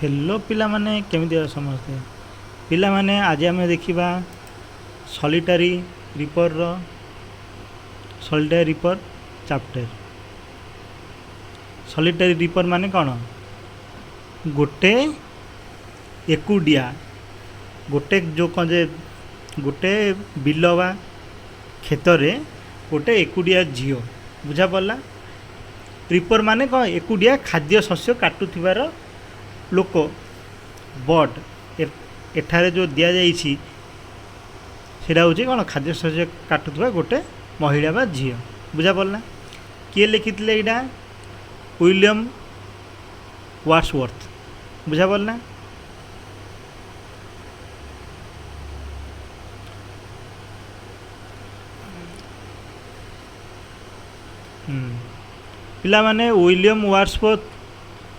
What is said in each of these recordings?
Hello पिला माने केमिति समझते पिला माने आज आम देखा solitary ripper solitary ripper chapter. Solitary ripper माने कौन गोटे एकुडिया गोटे जो कौन जे गोटे बिल बा खेतरे गोटे एकुडिया झील बुझा पड़ा। रिपर माने कौन एकुडिया खाद्य शस्य काटुथिबार लोक बट एठारे जो दिया जाइछि सेटा होछि कौन खाद्य शस्य काटुथिबा गोटे महिला बा झील बुझा पड़ा। किए लिखिथिले एटा विलियम वार्ड्सवर्थ बुझा पड़ा। पिला माने विलियम वार्ड्सवर्थ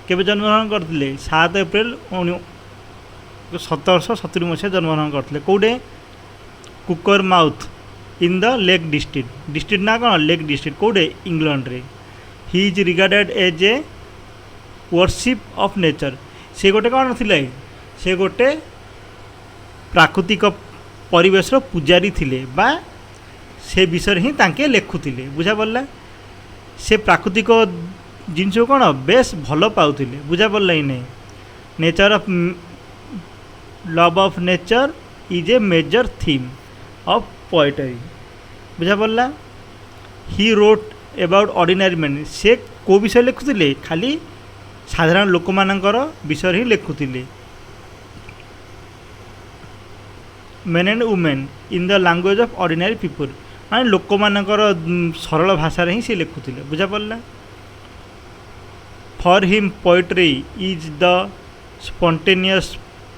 केबे जन्मग्रहण करते 7 एप्रिल 1770 मसीहा जन्मग्रहण करते कौटे Cockermouth in the lake district ना कौन लेक डिस्ट्रिक्ट कौटे इंग्लैंड रे। He is regarded as a worship of nature से गोटे कौन थिले से गोटे प्राकृतिक परिवेश पूजारी थिले बा से विषय ही तांके लेखुथिले बुझा पड़ला। से प्राकृतिक जिनस कौन बेस भल पाउथिले बुझा पड़ला ही नहीं। Nature of love of nature is a major theme of poetry बुझा पड़ला। He wrote about ordinary man से को विषय लिखुथिले खाली साधारण लोक मानकर विषय ही लिखुथिले। Men and women in the language of ordinary people माने लोक मानकर सरल भाषा ही से लिखुथिले बुझा पड़ला। For him poetry is the spontaneous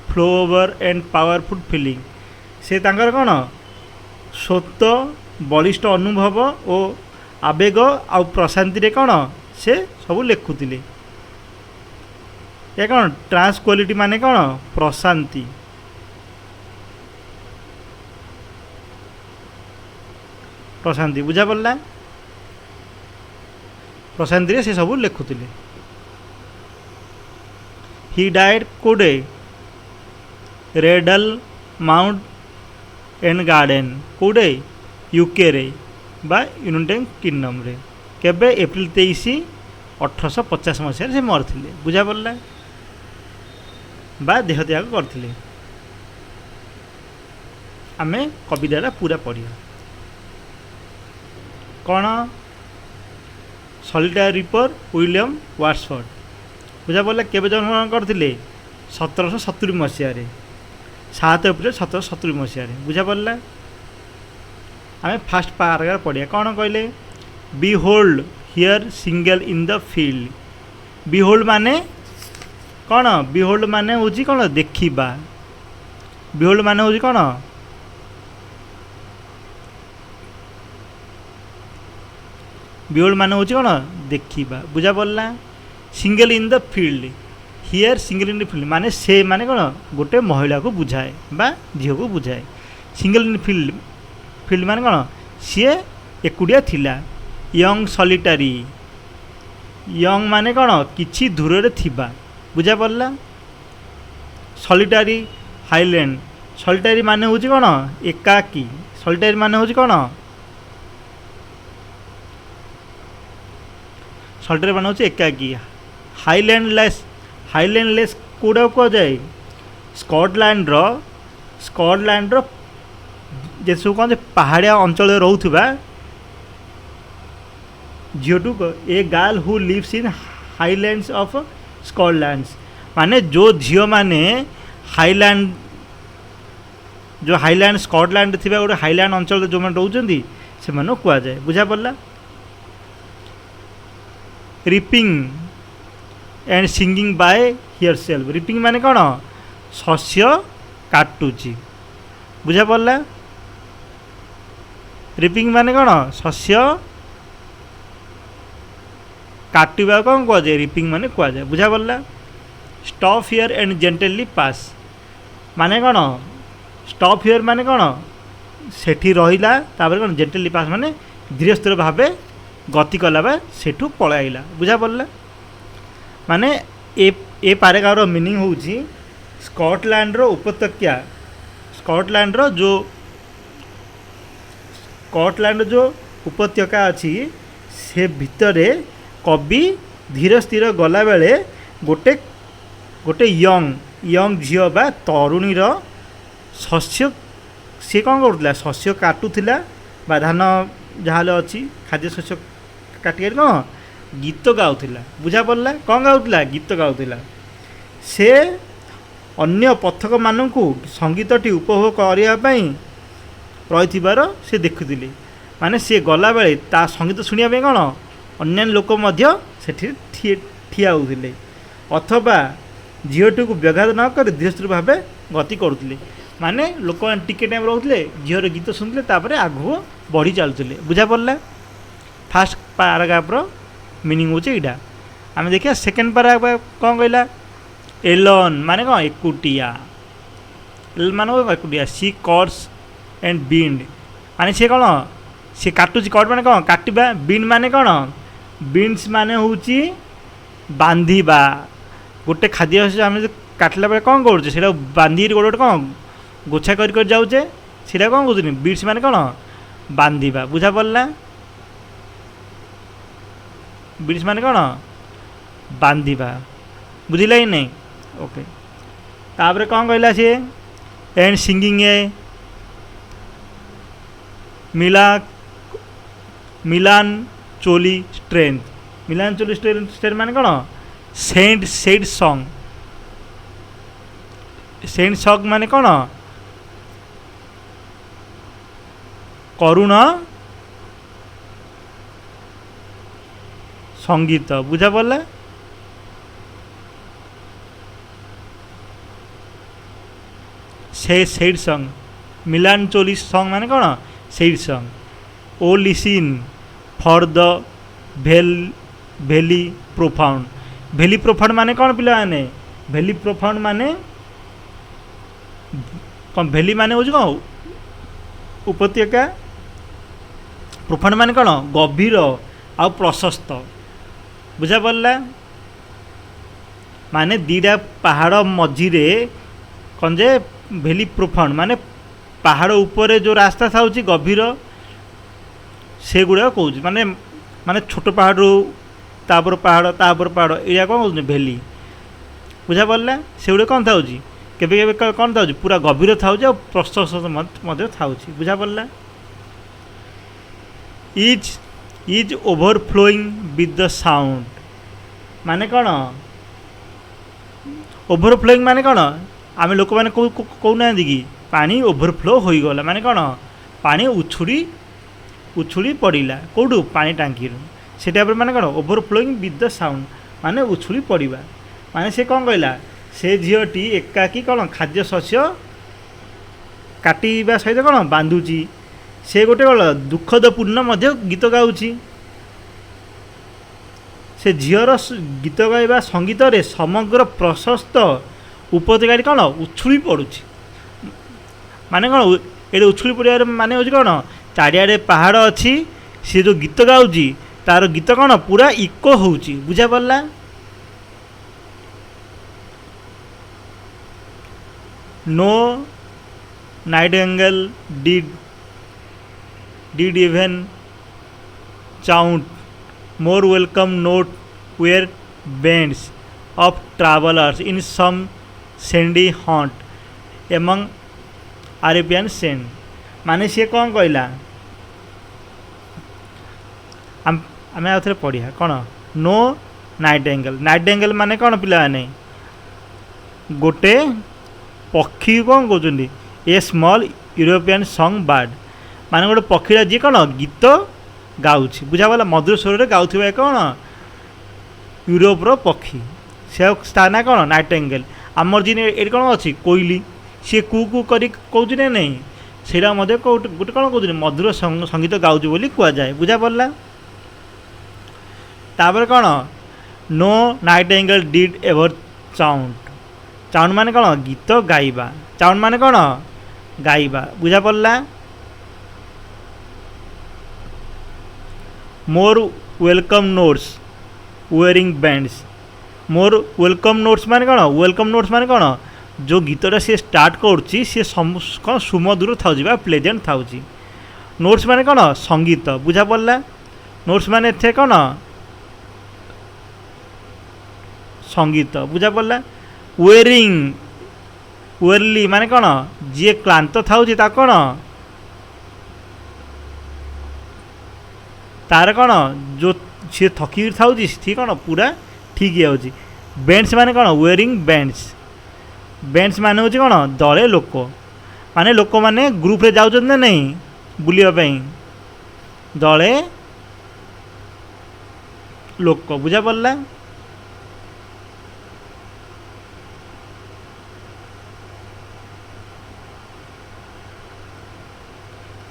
flow over and powerful feeling से तांकर कौन स्वत बलिष्ठ अनुभव और आवेग आ प्रशांति रे कौन से सब लिखुथिले। या कौन ट्रांस क्वालिटी माने कौन प्रशांति प्रशांति बुझा पड़ला। प्रशांति रे से सब लिखुथिले। ही डाइड कोडे रेडल माउंट एंड गार्डन कोडे यूके रे बा यूनाइटेड किंगडम रे केबे एप्रिल 23 1850 मसीह से मरथिले बुझा पड़ला बा देह त्याग करथिले। आमे कविताटा पूरा पढ़िया कौन सॉलिटरी रिपर विलियम वार्ड्सवर्थ बुझा पड़ा। केबे जन्मग्रहण करथिले 1770 मसीह 7 एप्रिल 1770 मसीह बुझा पड़ा। आमे फास्ट पैराग्राफ पढ़िया कौन कहले behold her single in the field. Behold माने कौन बी होल्ड माने होची कौन देखिबा। बी होल्ड माने होची कौन बिहोल्ड माने होची कौन देखिबा बुझा पड़ला। Single in the field here single in the field माने से माने कौन गोटे महिला को बुझाए बा झील को बुझाए। सिंगल इन फील्ड फील्ड माने कौन सी एकुडिया थिला। यंग सॉलिटरी यंग माने कौन किछि दूर रे थिबा बुझा पड़ला। सॉलिटरी हाईलैंड सॉलिटरी माने होची कौन एकाकी। सॉलिटरी माने होची कौन सॉलिटरी माने होची एकाकी। हाईलैंड लेस कौड़ा कह जाए स्कॉटलैंड जे सब कौन पहाड़िया अंचल रोथुबा झीटू a girl who lives in highlands of Scotland माने जो झील माने हाईलैंड जो हाईलैंड स्कॉटलैंड थी गोटे हाईलैंड अंचल जो मैंने रोचंदी से मानो कह जाए बुझा पड़ला। Ripping and singing by here self ripping माने कौन शस्य काटुची बुझा पड़ला। रिपिंग माने कौन शस्य काटिबा कौन कह जाए रिपिंग माने कह जाए बुझा पड़ला। स्टॉप हियर एंड जेंटली पास माने कौन स्टॉप हियर माने कौन सेठी रहिला तापर कौन जेंटली पास माने धीरे स्थिर भाव गति कला बा सेठू पलाइला बुझा पड़ला। माने ए ए पाराग्राफर मीनिंग हूँ स्कॉटलैंड उपत्यका स्कॉटलैंड जो उपत्यका अच्छी से भितर कवि धीर स्थिर गला बेले गोटे गोटे यंग झील बा तरुणीर शस्य सी कौन करूला शस्य काटुला बा धान जहाँ अच्छी खाद्य शस्य काटिक कौन गीत गाउला बुझा पड़ा कौन गाउला गीत गाउला से अन्य पथक मानू संगीतटी उपभोग करने रही से देखुले माने सी गला बेले ता संगीत शुणा कौन अन्य लोक ठिया होते अथवा झीटी को व्याघात नक धीरस्थिर भाव गति करुले माने लोक टिके टाइम रोते झीर गीत शुणुले आगू बढ़ी चलुले बुझा पड़ा फास्ट पाराग्राफ्र मीनिंग हूँ यहाँ आम देखिए सेकेंड पाराग्राफ कौन कहला एलोन माने कौन एकुटिया एल मान एकुटिया सी कट्स एंड बीन्ड माने सी कौन सी काटुच कट माने कौन काटिबा बीन माने कौन बीन्स माने हूँ बांधिबा गोटे खाद्य शस्य आम काटला बेले कौन करुचे बांधी गोटे कौन गोछा कर जाऊे सीटा कौन कहते बीड्स माने कौन बांधिबा बुझा पड़ा बीड्स माने कौन बांधिबा बुझिला ही नहीं ओके तापर कौन कहला she and singing a melancholy strength माने कौन सेड सॉन्ग माने कौन करुण संगीत बुझा पड़ा सेड सॉन्ग मिलान चोली सॉन्ग माने कौन sad song O listen for the vale profound माने कौन पिला माने भेली प्रोफाउंड माने कौन भेली माने हो कौन उपत्यका प्रोफाउंड माने कौन गभीर आ प्रशस्त बुझा पड़ा माने दीटा पहाड़ मझीरे कौन जे भेली प्रोफाउंड माने पहाड़ ऊपर जो रास्ता था गभीर से गुड़ा कौच माने माने छोट पहाड़ तापर पहाड़ या कौन कहते भेली बुझा पड़ा से गुड़े कौन था केवे कौन था पूरा गभीर था प्रशस्त था बुझा पड़ा is overflowing with the sound माने कौन ओवरफ्लोइंग माने कौन आम लोक मैंने कहना कि पानी ओवरफ्लो हो गला माने कौन पानी उछुड़ी पड़ा कौटू पानी टांकी से टाइप माने कौन ओवरफ्लोइंग विथ द साउंड माने उछुड़ी पड़ा माने से कौन कहला से झीटी एकाकी कौन खाद्य शस्य काटा सहित कौन बांधुची से गोटे कौन दुखदपूर्ण गीत गाँची से झीर गीत गाइबा संगीत रे समग्र प्रशस्त उपत्यका कौन उछुड़ी पड़ुची माने कौन ये उछुड़ी पड़े माने हो कौन चारियाडे पहाड़ अच्छी सी जो गीत गाँची तार गीत कौन पूरा इको होची बुझा पड़ा no nightingale did even chant more welcome note were bands of travelers in some sandy haunt among Arabian sand माने सी कौन कहला आम आउे पढ़िया कौन नो नाइटिंगेल माने कौन पिला माने गोटे पक्षी कौन कहते ए स्मॉल यूरोपियन सॉन्ग बर्ड माने गोटे पक्षीटा जी कौन गीत गाँची बुझा पड़ा मधुर स्वर गाँव कौन यूरोपर पक्षी से स्थाना कौन नाइटिंगेल आमर जी ये कौन अच्छी कोईली सी कू कर कौच ना नहीं से गोटे कौन कहते मधुर संगीत गाँची बोली कहुए बुझा पड़ा तापर कौन नो नाइटिंगेल डिड एवर चाउंड माने कौन गीत गाइबा चाउंड माने कौन गाइबा बुझा पड़ा मोर वेलकम नोट्स वेयरिंग बैंड्स मोर वेलकम नोट्स माने कौन वेलकम नोट्स माने कौन जो गीतटा सी स्टार्ट करुच्ची सी कौन सुमधुर था प्लेजेंट था नोट्स माने कौन संगीत बुझा पड़ा नोट्स माने थे कौन संगीत बुझा पड़ा वेरिंग वेरली माने कौन जी क्लांत था कौन तार कौन जो सी थकी था कौन पूरा ठीक है बेंड्स माने कौन वेयरिंग बेंड्स माने हूँ कौन दले लोक माने लोक माने ग्रुप रे जाउछन ना नहीं बुलिया दले लोक बुझा पड़ा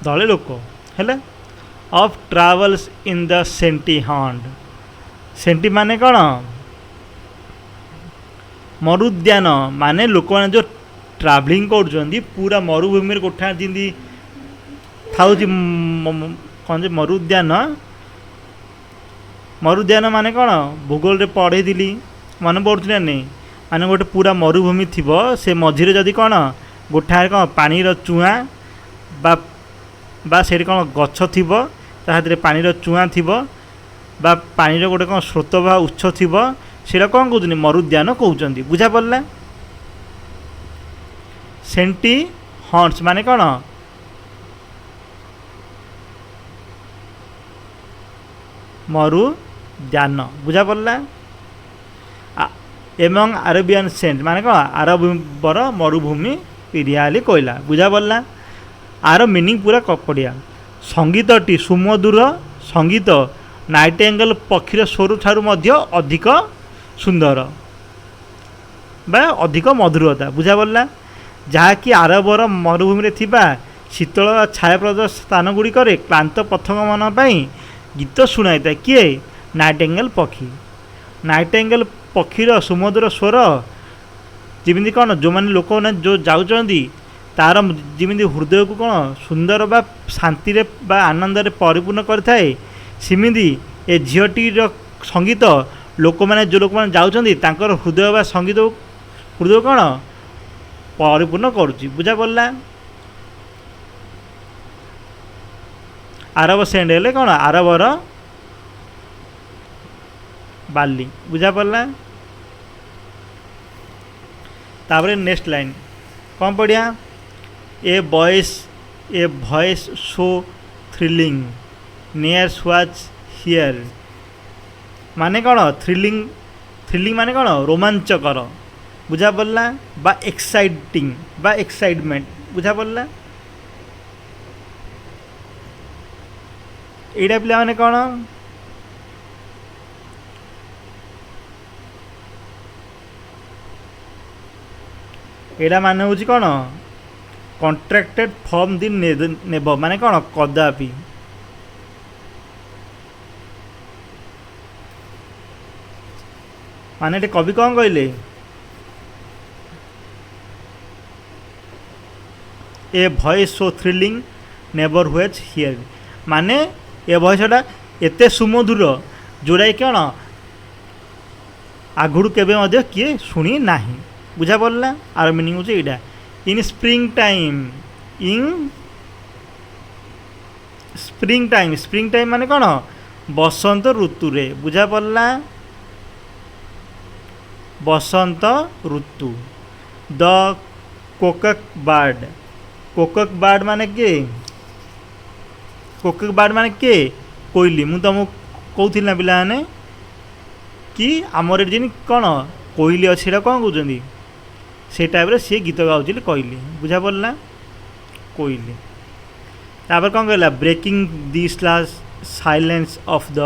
दले लोक है ऑफ ट्रावल्स इन द सेंटी हॉन्ड सेंटी माने कौन मरुद्यान माने लोक मैंने जो ट्रावलिंग कर पूरा मरुभूमि कोठा जी था कौन जे मरुद्यान मरुद्यान माने कौन भूगोल रे पढ़े थी मन पड़ू नहीं माने गोटे पूरा मरुभूमि थी से मझिरे जदि कौन गोठा कौन पानी चुआ बा से कौन गछ थी पानी चुआ थी बा पानी गोटे कौन स्रोत बा उत्स थी से कौन कहते मरुद्यान कहते बुझा पड़ा सेंटी हॉर्न्स माने कौन मरुद्यान बुझा पड़ा एवं अरेबियन सेंट माने कौन अरबर मरुभूमि पिरियाली कोयला बुझा पड़ा आर मीनिंग पूरा कपड़िया संगीतटी सुमधुर संगीत नाइटेंगल पक्षीर स्वर ठारू मध्य अधिक सुंदर बा अधिक मधुरता बुझा पड़ा जहाँकि आरबर मरुभूमि थिबा शीतल छायाप्रद स्थान गुड़िक क्लांत पथगमन गीत शुणाई था किए नाइटेंगल पक्षी नाइटेंगल पक्षीर सुमधुर स्वर जमी कौन जो मैंने लोक जो जाऊँगी तार जमी हृदय को कौन सुंदर बा शांति रे बा आनंद रे परिपूर्ण करथाए सिमिदी ए झीटीर संगीत लोक मैंने जो लोक मैंने जाऊँगी तांकर हृदय बा संगीत हृदय कौन परिपूर्ण करुच्ची बुझा पड़ा आरब सेंड हेले कौन आरबर बाली बुझा पड़ा तापर नेक्स्ट लाइन कौन पढ़िया a voice so thrilling near was here माने कौन थ्रिलिंग माने कौन रोमांचकर बुझा पड़ा बा एक्साइटिंग बा एक्साइटमेंट बुझा पड़ा एटा पिला माने कौन एटा माने हूँ कौन कॉन्ट्रैक्टेड फ्रॉम दी नेब माने कौन कदापि माने कवि कौन कहले a voice so thrilling never veg here माने ए वॉइसटा एते सुमधुर जोड़ा कौन आगुड़ केवे किए शुणी ना बुझा पड़ा आर मीनिंग हूँ यहाँ इन स्प्रिंग टाइम माने कौन बसंत ऋतु रे बुझा पड़ा बसंत ऋतु द कोकक बार्ड माने के कोइली मु तुमको कहती ना पिला ने कि आमर जी कौन कोइली अच्छी कौन कहते से टाइप सी गीत गाँची कहली बुझा पड़ा कोइली तापर कौन कहला breaking the silence of the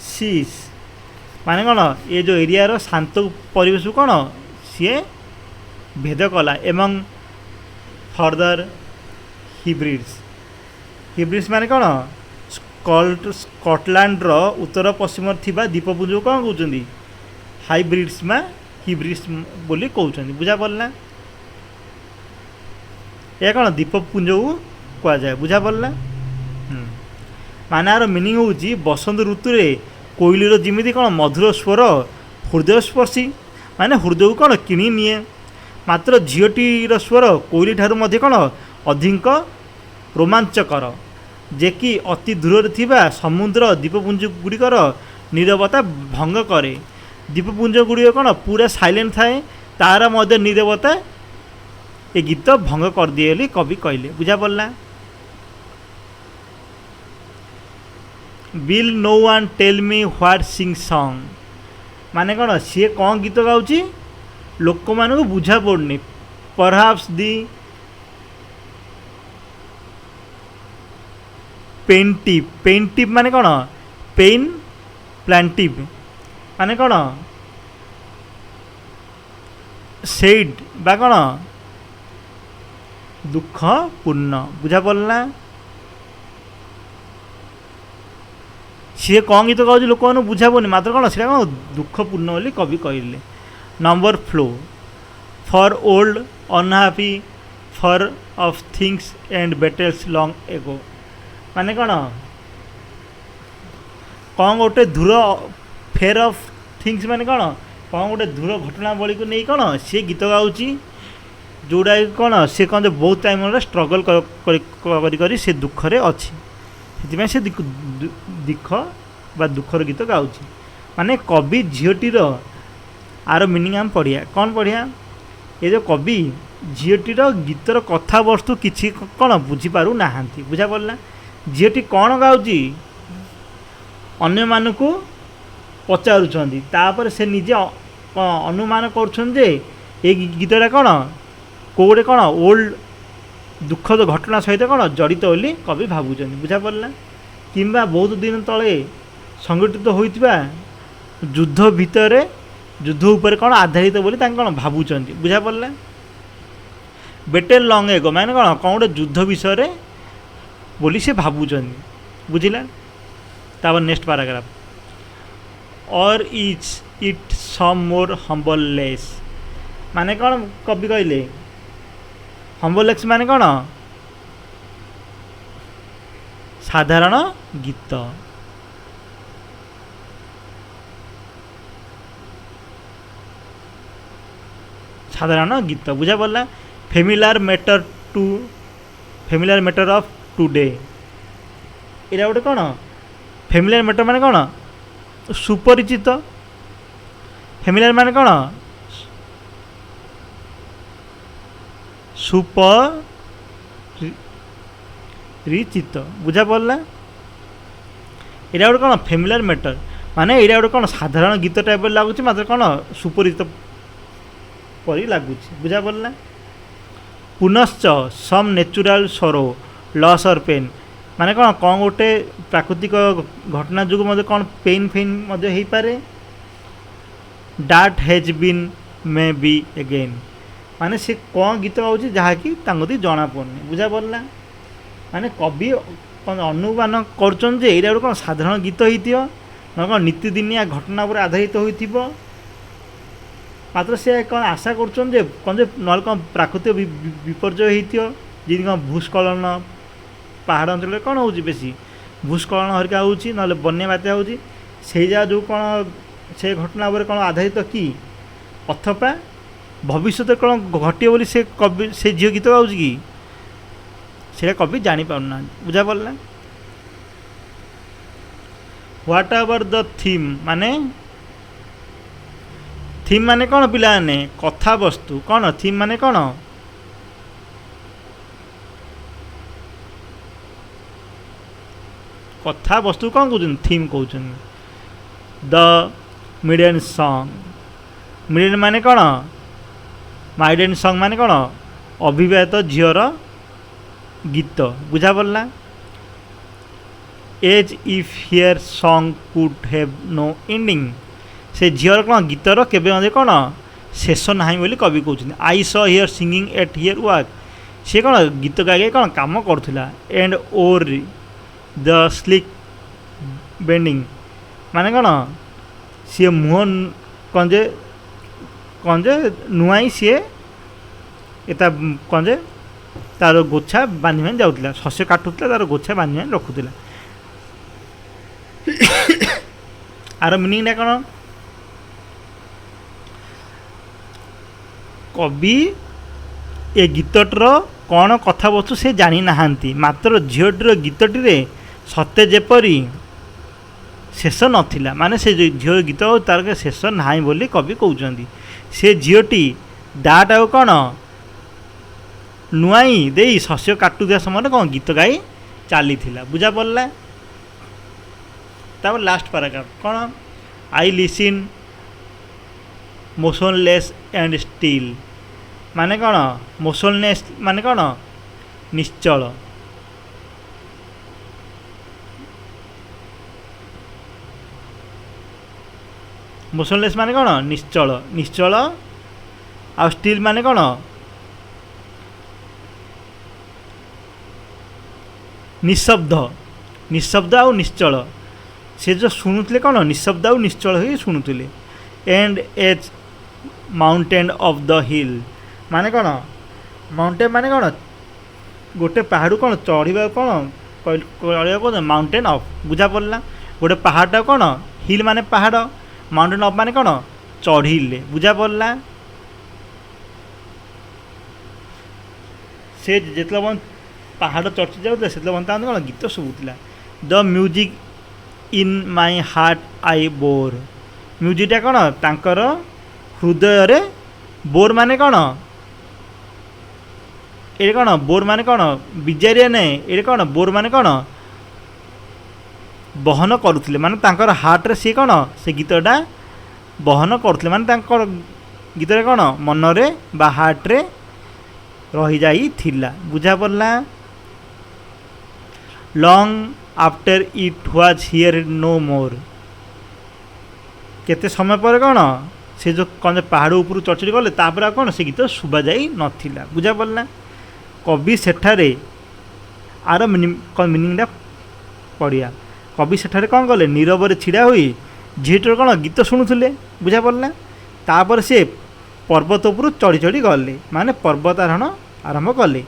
seas माने कौन ये जो एरिया शांत परिवेश कौन सी भेद कला एवं फर्दर हिब्रिड्स माने कौन स्कॉटलैंड रो उत्तर पश्चिम थिबा द्वीपपुंज को कौन कहते हाइब्रिड्स में हिब्रिड्स बोली कहते बुझा पड़ा यह कौन द्वीपपुंज को कहुए बुझा पड़ा माने यार मीनिंग हूँ बसंत ऋतु रे कोइलीर जमी कौन मधुर स्वर ହୃଦୟସ୍ପର୍ଶୀ ମାନେ ହୃଦୟକୁ କ'ଣ କିଣି ନିଏ। ମାତ୍ର ଝିଅଟିର ସ୍ୱର କୋଇଲି ଠାରୁ ମଧ୍ୟ କ'ଣ ଅଧିକ ରୋମାଞ୍ଚକର, ଯେ କି ଅତି ଦୂରରେ ଥିବା ସମୁଦ୍ର ଦ୍ୱୀପପୁଞ୍ଜ ଗୁଡ଼ିକର ନୀରବତା ଭଙ୍ଗ କରେ। ଦ୍ୱୀପପୁଞ୍ଜ ଗୁଡ଼ିକ କ'ଣ ପୁରା ସାଇଲେଣ୍ଟ ଥାଏ, ତାର ମଧ୍ୟ ନୀରବତା ଏ ଗୀତ ଭଙ୍ଗ କରିଦିଏ ବୋଲି କବି କହିଲେ। ବୁଝା ପଡ଼ିଲା। Will no one tell me what sing song ମାନେ କ'ଣ ସିଏ କ'ଣ ଗୀତ ଗାଉଛି ଲୋକମାନଙ୍କୁ ବୁଝା ପଡ଼ୁନି। ପରହାପ୍ସ ଦି ପେନ୍ଟିଭ୍, ପେନ୍ଟିଭ୍ ମାନେ କ'ଣ ପେନ୍ ପ୍ଲାଣ୍ଟିଭ୍ ମାନେ କ'ଣ ସେଇଡ୍ ବା କ'ଣ ଦୁଃଖପୂର୍ଣ୍ଣ। ବୁଝା ପଡ଼ିଲା। ସିଏ କ'ଣ ଗୀତ ଗାଉଛି ଲୋକମାନଙ୍କୁ ବୁଝା ପଡ଼ୁନି, ମାତ୍ର କ'ଣ ସେଇଟା କ'ଣ ଦୁଃଖପୂର୍ଣ୍ଣ ବୋଲି କବି କହିଲେ। Number flow for old unhappy far off things and battles long ago ମାନେ କ'ଣ ଗୋଟେ ଦୂର ଫେର୍ ଅଫ୍ ଥିଙ୍ଗସ୍ ମାନେ କ'ଣ ଗୋଟେ ଦୂର ଘଟଣାବଳୀକୁ ନେଇ କ'ଣ ସିଏ ଗୀତ ଗାଉଛି, ଯେଉଁଟାକି କ'ଣ ସେ କ'ଣ ଯେ ବହୁତ ଟାଇମ୍ରେ ଷ୍ଟ୍ରଗଲ୍ କରି ସେ ଦୁଃଖରେ ଅଛି, ସେଥିପାଇଁ ସେ ଦୁଃଖ ବା ଦୁଃଖର ଗୀତ ଗାଉଛି। ମାନେ କବି ଝିଅଟିର ଆର ମିନିଂ ଆମେ ପଢ଼ିବା। କ'ଣ ପଢ଼ିବା? ଏ ଯେଉଁ କବି ଝିଅଟିର ଗୀତର କଥାବସ୍ତୁ କିଛି କ'ଣ ବୁଝିପାରୁନାହାନ୍ତି। ବୁଝା ପଡ଼ିଲା। ଝିଅଟି କ'ଣ ଗାଉଛି ଅନ୍ୟମାନଙ୍କୁ ପଚାରୁଛନ୍ତି, ତାପରେ ସେ ନିଜେ ଅନୁମାନ କରୁଛନ୍ତି ଯେ ଏ ଗୀତଟା କ'ଣ କେଉଁ ଗୋଟେ କ'ଣ ଓଲ୍ଡ ଦୁଃଖଦ ଘଟଣା ସହିତ କ'ଣ ଜଡ଼ିତ ବୋଲି କବି ଭାବୁଛନ୍ତି। ବୁଝା ପଡ଼ିଲା। କିମ୍ବା ବହୁତ ଦିନ ତଳେ ସଂଗଠିତ ହୋଇଥିବା ଯୁଦ୍ଧ ଉପରେ କ'ଣ ଆଧାରିତ ବୋଲି ତାଙ୍କୁ କ'ଣ ଭାବୁଛନ୍ତି। ବୁଝା ପଡ଼ିଲା। ବେଟେଲ୍ ଲଙ୍ଗ୍ ଏଗୋ ମାନେ କ'ଣ ଗୋଟେ ଯୁଦ୍ଧ ବିଷୟରେ ବୋଲି ସେ ଭାବୁଛନ୍ତି। ବୁଝିଲା। ତାପରେ next paragraph or is it some more humbleness ମାନେ କ'ଣ କବି କହିଲେ ହମ୍ବଲନେସ୍ ମାନେ କ'ଣ ସାଧାରଣ ଗୀତ। ସାଧାରଣ ଗୀତ। ବୁଝା ପଡ଼ିଲା। ଫେମିଲାର ମ୍ୟାଟର ଅଫ୍ ଟୁଡେ ଏଇଟା ଗୋଟେ କ'ଣ ଫେମିଲାର ମ୍ୟାଟର ମାନେ କ'ଣ ସୁପରିଚିତ। ଫେମିଲାର ମାନେ କ'ଣ ସୁପରିଚିତ। ବୁଝା ପଡ଼ିଲା। ଏଇଟା ଗୋଟେ କ'ଣ ଫେମିଲାର ମ୍ୟାଟର ମାନେ ଏଇଟା ଗୋଟେ କ'ଣ ସାଧାରଣ ଗୀତ ଟାଇପ୍ର ଲାଗୁଛି, ମାତ୍ର କ'ଣ ସୁପରିଚିତ ପରି ଲାଗୁଛି। ବୁଝା ପଡ଼ିଲା। ପୁନଶ୍ଚ ସମ୍ ନେଚୁରାଲ ସରୋ ଲସ୍ ଅର୍ ପେନ୍ ମାନେ କ'ଣ ଗୋଟେ ପ୍ରାକୃତିକ ଘଟଣା ଯୋଗୁଁ ମଧ୍ୟ କ'ଣ ପେନ୍ ମଧ୍ୟ ହେଇପାରେ। ଡାଟ୍ ହେଜ୍ ବିନ୍ ମେ ବି ଏଗେନ୍ ମାନେ ସେ କ'ଣ ଗୀତ ଗାଉଛି ଯାହାକି ତାଙ୍କୁ ଦେଇ ଜଣାପଡ଼ୁନି। ବୁଝା ପଡ଼ିଲା। ମାନେ କବି କ'ଣ ଅନୁମାନ କରୁଛନ୍ତି ଯେ ଏଇଟା ଗୋଟେ କ'ଣ ସାଧାରଣ ଗୀତ ହେଇଥିବ, ନହେଲେ କ'ଣ ନୀତିଦିନିଆ ଘଟଣା ଉପରେ ଆଧାରିତ ହୋଇଥିବ, ମାତ୍ର ସେ କ'ଣ ଆଶା କରୁଛନ୍ତି ଯେ ନହେଲେ କ'ଣ ପ୍ରାକୃତିକ ବିପର୍ଯ୍ୟୟ ହେଇଥିବ, ଯେମିତି କ'ଣ ଭୂସ୍ଖଳନ ପାହାଡ଼ ଅଞ୍ଚଳରେ କ'ଣ ହେଉଛି ବେଶୀ ଭୂସ୍ଖଳନ ହରିକା ହେଉଛି, ନହେଲେ ବନ୍ୟା ବାତ୍ୟା ହେଉଛି, ସେଇ ଜାଗା ଯେଉଁ କ'ଣ ସେ ଘଟଣା ଉପରେ କ'ଣ ଆଧାରିତ କି ଅଥବା ଭବିଷ୍ୟତରେ କ'ଣ ଘଟିବ ବୋଲି ସେ ଝିଅ ଗୀତ ଗାଉଛି କି ସେଇଟା କବି ଜାଣିପାରୁନାହାନ୍ତି। ବୁଝା ପଡ଼ିଲା। ହ୍ୱାଟ୍ ଏଭର୍ ଦ ଥିମ୍ ମାନେ କ'ଣ ପିଲାମାନେ କଥାବସ୍ତୁ। କ'ଣ ଥିମ୍ ମାନେ କ'ଣ କଥାବସ୍ତୁ କ'ଣ କହୁଛନ୍ତି ଥିମ୍ କହୁଛନ୍ତି। ଦ ମିଡେନ୍ ସଙ୍ଗ ମିଡେନ୍ ମାନେ କ'ଣ ମାଇଡେନ୍ ସଙ୍ଗ ମାନେ କ'ଣ ଅବିବାହିତ ଝିଅର ଗୀତ। ବୁଝା ପଡ଼ିଲା। Age if here song could have no ending ସେ ଝିଅର କ'ଣ ଗୀତର କେବେ ମଧ୍ୟ କ'ଣ ଶେଷ ନାହିଁ ବୋଲି କବି କହୁଛନ୍ତି। I saw her singing at her work ସେ କ'ଣ ଗୀତ ଗାଇ କ'ଣ କାମ କରୁଥିଲା। ଏଣ୍ଡ ଓର୍ ଦ ସ୍ଲିକ୍ ବେଣ୍ଡିଂ ମାନେ କ'ଣ ସିଏ ମୁହଁ କ'ଣ ଯେ ନୁଆଁଇ ସିଏ ଏତା କ'ଣ ଯେ ତାର ଗୋଛା ବାନ୍ଧି ବାନ୍ଧି ଯାଉଥିଲା, ଶସ୍ୟ କାଟୁଥିଲା, ତାର ଗୋଛା ବାନ୍ଧି ବାନ୍ଧି ରଖୁଥିଲା। ଆର ମିନିଂଟା କ'ଣ कवि ए गीतटर कौन कथावस्तु से जानी नाहांती मात्र झीटर गीतटी सत्य जेपरी शेष नथिला माने से झील गीत तार शेष ना बोली कवि कहते से झीटी दाटा कौन नुआई दे शस्य काटुवा समय कौन गीत गाई चली बुझा पड़ा। तब लास्ट पैराग्राफ कौन I listen motionless and still माने कौन मोशनलेस माने कौन निश्चल मोशनलेस माने कौन निश्चल निश्चल आ स्टिल माने कौन निशब्द निशब्द आ निश्चल से जो शुणुले कौन निशब्द आ निश्चल ही शुणुले। And as mountain of the hill माने कौन माउंटेन माने कौन गोटे पहाड़ कौन चढ़ा कौन चढ़ा कौन माउंटेन ऑफ बुझा पड़ा गोटे पहाड़ कौन हिल माने पहाड़ माउंटेन ऑफ माने कौन चढ़िले बुझा पड़ा। से जिते पहाड़ चढ़ी जाऊे से कौन गीत शुभुला the music in my heart I bore म्यूजिकटा कौन तांकर हृदय रे बोर माने कौन ये कौन बोर माने कौन बिजारिया नहीं ये कौन बोर माने कौन बहन करुले माने तांकर हार्ट रे सी कौन से गीतटा बहन करुले माने तांकर गीत कौन मनरे बा हार्ट रे रही जाई थिला बुझा पड़ा। Long after it was hear no more केते समय पर कौन से जो कौन पहाड़ ऊपर चढ़ गले तापर कौन से गीत शुभा जाई नथिला बुझा पड़ा। कवि सेठारे आर कौन मिनिंगटा पढ़िया कवि सेठारे कौन कले नीरव छिड़ा हुई झीटर कौन गीत शुणुले बुझा पड़ा। तापर से पर्वत उपर चढ़ी चढ़ी गले माने पर्वतारोहण आरंभ कले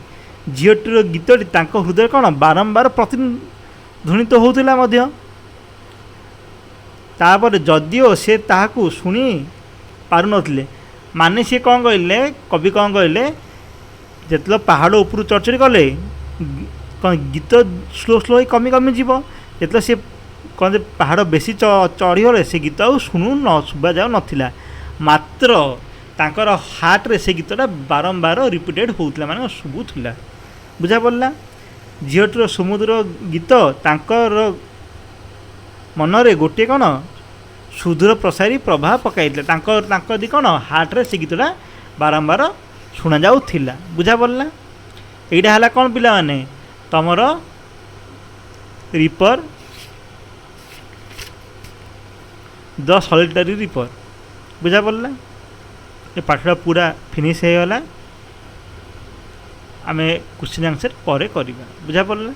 झीटर गीतटी तांको हृदय कौन बारंबार प्रतिध्वनित होउथिला मध्य। तापर जदिओ से ताहाकू शुणी पारु नथिले माने से कौन कहले कवि कौन कहले जिते पहाड़ उपर चढ़ चढ़ी गले कौन गीत स्लो स्लो ही कमी कमी जीव जिते से कौन पहाड़ बेसी चढ़ी गले से गीत आ शुणु न शुभा जाऊ नथिला मात्र तांकर हार्ट रे से गीतटा बारंबार रिपीटेड होउथिला माने शुभुथिला बुझा पड़ा। झीटर समुद्र गीत तांकर मनरे गोटे कौन सुदूर प्रसारी प्रभाव पकाइले तांकर दी कौन हार्ट रे से गीतटा बारंबार शुणा जाउथिला बुझा पड़ा। एइटा हला कौन पिला माने तमर रिपर द सॉलिटरी रिपर बुझा पड़ा। ये पाठटा पूरा फिनिश हो गला आमे क्वेश्चन आंसर पर करवा बुझा पड़ा।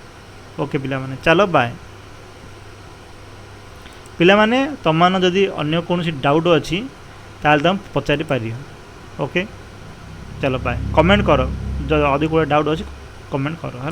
ओके पिला माने चलो बाय पिला माने तुम मान जदि अन्य कौन डाउट अच्छी ताल तुम पचारि पार। ओके चलो बाय कमेंट करो जो अधिक डाउट अच्छी कमेंट करो है।